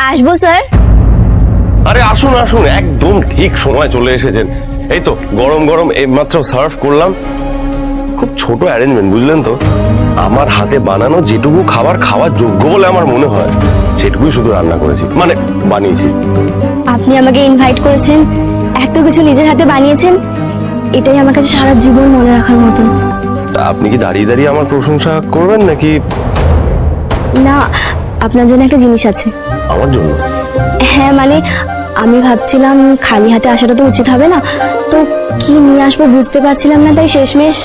আসবো স্যার। আরে আসুন আসুন, একদম ঠিক সময় চলে এসেছেন। এই তো গরম গরম এইমাত্র সার্ভ করলাম। খুব ছোট অ্যারেঞ্জমেন্ট, বুঝলেন তো। আমার হাতে বানানো যেটুকু খাবার খাওয়ার যোগ্য বলে আমার মনে হয় সেটুকুই শুধু রান্না করেছি, মানে বানিয়েছি। আপনি আমাকে ইনভাইট করেছেন, এত কিছু নিজের হাতে বানিয়েছেন, এটাই আমার কাছে সারা জীবন মনে রাখার মতন। তা আপনি কি দাঁড়িয়ে দাঁড়িয়ে আমার প্রশংসা করবেন নাকি? না, আপনার জন্য একটা জিনিস আছে। আমার জন্য? হ্যাঁ মানে আমি ভাবছিলাম খালি হাতে আসাটা তো উচিত হবে না, তো কি নিয়ে আসবো বুঝতে পারছিলাম না, তাই শেষমেশ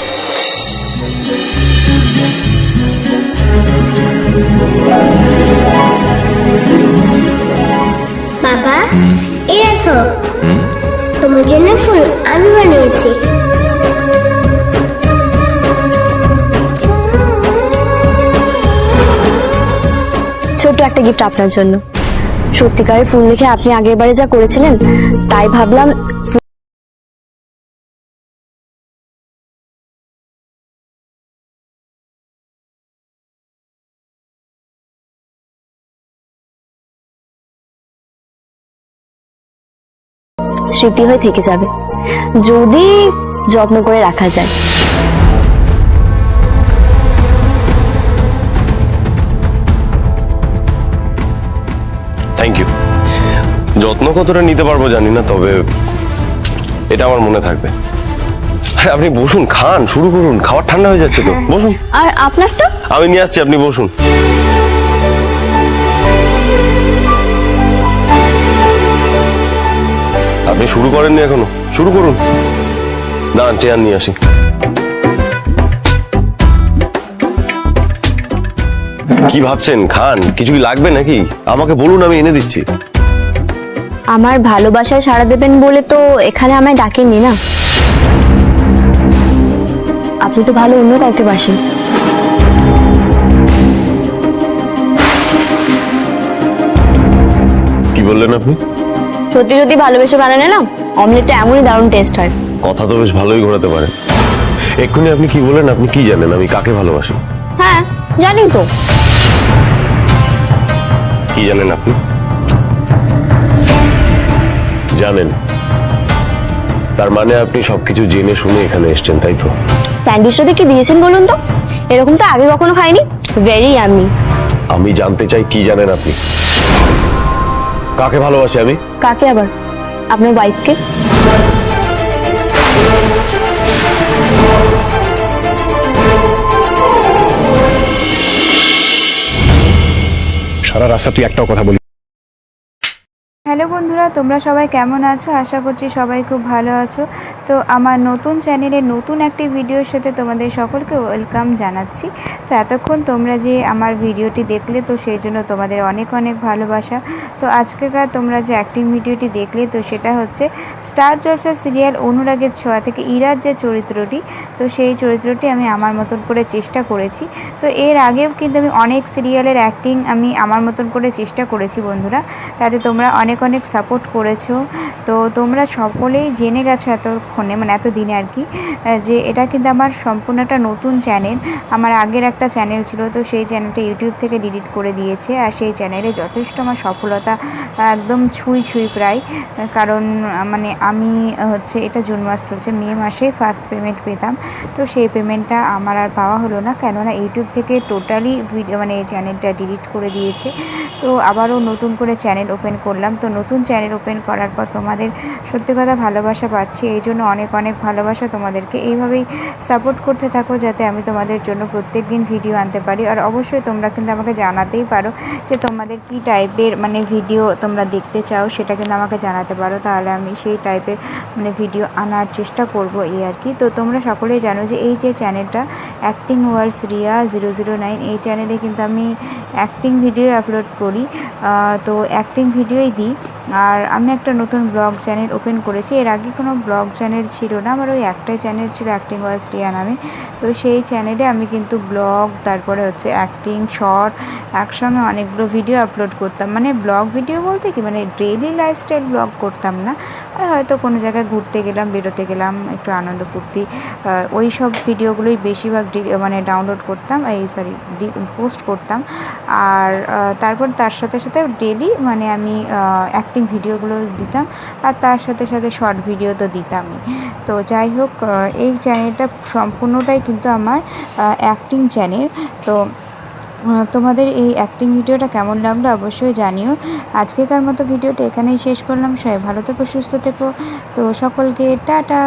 বাবা, এই দেখো, তোমার জন্য ফুল আমি বানিয়েছি। ছোট্ট একটা গিফট আপনার জন্য। সত্যিকারের ফুল দেখে আপনি আগের বারে যা করেছিলেন, তাই ভাবলাম স্মৃতি হয়ে থেকে যাবে যদি যত্ন করে রাখা যায়। Thank you. যত্ন কতটা নিতে পারবো জানি না, তবে এটা আমার মনে থাকবে। আরে আপনি বসুন, খান, শুরু করুন। খাবার ঠান্ডা হয়ে যাচ্ছে তো, বসুন। আর আপনারটা? আমি নিয়ে আসছি, আপনি বসুন। আপনি শুরু করেননি এখনো, শুরু করুন। দাঁড়ান, চেয়ার নিয়ে আসি। কি ভাবছেন? খান। কিছু কি লাগবে নাকি? আমাকে বলুন, আমি এনে দিচ্ছি। আমার ভালোবাসায় সাড়া দেবেন বলে তো এখানে আমায় ডাকেননি না। আপনি তো ভালো অন্য কাউকে বাসেন। কি বললেন আপনি? সত্যি সত্যি ভালোবেসে বানালে না, অমলেটটা এমনই দারুণ টেস্ট হয়। কথা তো বেশ ভালোই ঘোরাতে পারেন। এক্ষুনি আপনি কি বললেন? আপনি কি জানেন আমি কাকে ভালোবাসি? হ্যাঁ জানি তো। কি জানেন আপনি? জানেন? তার মানে আপনি সবকিছু জেনে শুনে এখানে এসেছেন, তাই তো? স্যান্ডউইচটা দেখে দিয়েছেন বলুন তো, এরকম তো আগে কখনো খাইনি। Very yummy. আমি জানতে চাই কি জানেন আপনি? কাকে ভালোবাসি আমি? কাকে আবার? আপনার ওয়াইফকে। সারা রাস্তা তুই একটাও কথা বলি। হ্যালো বন্ধুরা, তোমরা সবাই কেমন আছো? আশা করছি সবাই খুব ভালো আছো। তো আমার নতুন চ্যানেলের নতুন একটি ভিডিওর সাথে তোমাদের সকলকে ওয়েলকাম জানাচ্ছি। তো এতক্ষণ তোমরা যে আমার ভিডিওটি দেখলে, তো সেই জন্য তোমাদের অনেক অনেক ভালোবাসা। তো আজকেকার তোমরা যে অ্যাক্টিং ভিডিওটি দেখলে, তো সেটা হচ্ছে স্টার জলসা সিরিয়াল অনুরাগের ছোঁয়া থেকে ইরার যে চরিত্রটি, তো সেই চরিত্রটি আমি আমার মতন করে চেষ্টা করেছি। তো এর আগেও কিন্তু আমি অনেক সিরিয়ালের অ্যাক্টিং আমি আমার মতন করে চেষ্টা করেছি বন্ধুরা, তাতে তোমরা অনেক অনেক সাপোর্ট করেছো। তো তোমরা সকলেই জেনে গেছো এতক্ষণে, মানে এতদিনে আর কি, যে এটা কিন্তু আমার সম্পূর্ণ একটা নতুন চ্যানেল। আমার আগের একটা চ্যানেল ছিল, তো সেই চ্যানেলটা ইউটিউব থেকে ডিলিট করে দিয়েছে। আর সেই চ্যানেলে যথেষ্ট আমার সফলতা একদম ছুঁই প্রায়, কারণ মানে আমি হচ্ছে এটা জুন মাস চলছে, মে মাসে ফার্স্ট পেমেন্ট পেতাম। তো সেই পেমেন্টটা আমার আর পাওয়া হলো না, কেননা ইউটিউব থেকে টোটালি ভিডিও মানে এই চ্যানেলটা ডিলিট করে দিয়েছে। তো আবারও নতুন করে চ্যানেল ওপেন করলাম। তো নতুন চ্যানেল ওপেন করার পর তোমাদের সত্যি কথা ভালোবাসা পাচ্ছি, এই জন্য অনেক অনেক ভালোবাসা তোমাদেরকে। এইভাবেই সাপোর্ট করতে থাকো, যাতে আমি তোমাদের জন্য প্রত্যেক দিন ভিডিও আনতে পারি। আর অবশ্যই তোমরা কিন্তু আমাকে জানাতেই পারো যে তোমাদের কী টাইপের মানে ভিডিও তোমরা দেখতে চাও, সেটা কিন্তু আমাকে জানাতে পারো, তাহলে আমি সেই টাইপের মানে ভিডিও আনার চেষ্টা করব, এই আর কি। তো তোমরা সকলেই জানো যে এই যে চ্যানেলটা অ্যাক্টিং ওয়ার্স রিয়া 009, এই চ্যানেলে কিন্তু আমি অ্যাক্টিং ভিডিও আপলোড করি। তো অ্যাক্টিং ভিডিওই দিই। আর আমি একটা নতুন ব্লগ চ্যানেল ওপেন করেছি। এর আগে কোনো ব্লগ চ্যানেল ছিল না, আমার ওই একটাই চ্যানেল ছিল অ্যাক্টিং ওয়ার্স রিয়া নামে। তো সেই চ্যানেলে আমি কিন্তু ব্লগ, তারপরে হচ্ছে অ্যাক্টিং, শর্ট, একসঙ্গে অনেকগুলো ভিডিও আপলোড করতাম। মানে ব্লগ ভিডিও বলতে কি, মানে ডেইলি লাইফস্টাইল ব্লগ করতাম না, হয়তো কোনো জায়গায় ঘুরতে গেলাম, বেরোতে গেলাম, একটু আনন্দ ফুর্তি, ওই সব ভিডিওগুলোই বেশিরভাগ মানে ডাউনলোড করতাম, পোস্ট করতাম। আর তারপর তার সাথে সাথে ডেলি মানে আমি অ্যাক্টিং ভিডিওগুলো দিতাম, আর তার সাথে সাথে শর্ট ভিডিও তো দিতামই। তো যাই হোক, এই চ্যানেলটা সম্পূর্ণটাই কিন্তু আমার অ্যাক্টিং চ্যানেল। তো তোমাদের এই অ্যাক্টিং ভিডিওটা কেমন লাগলো অবশ্যই জানিও। আজকেকার মতো ভিডিওটা এখানেই শেষ করলাম। সবাই ভালো থেকো, সুস্থ থেকো। তো সকলকে টাটা।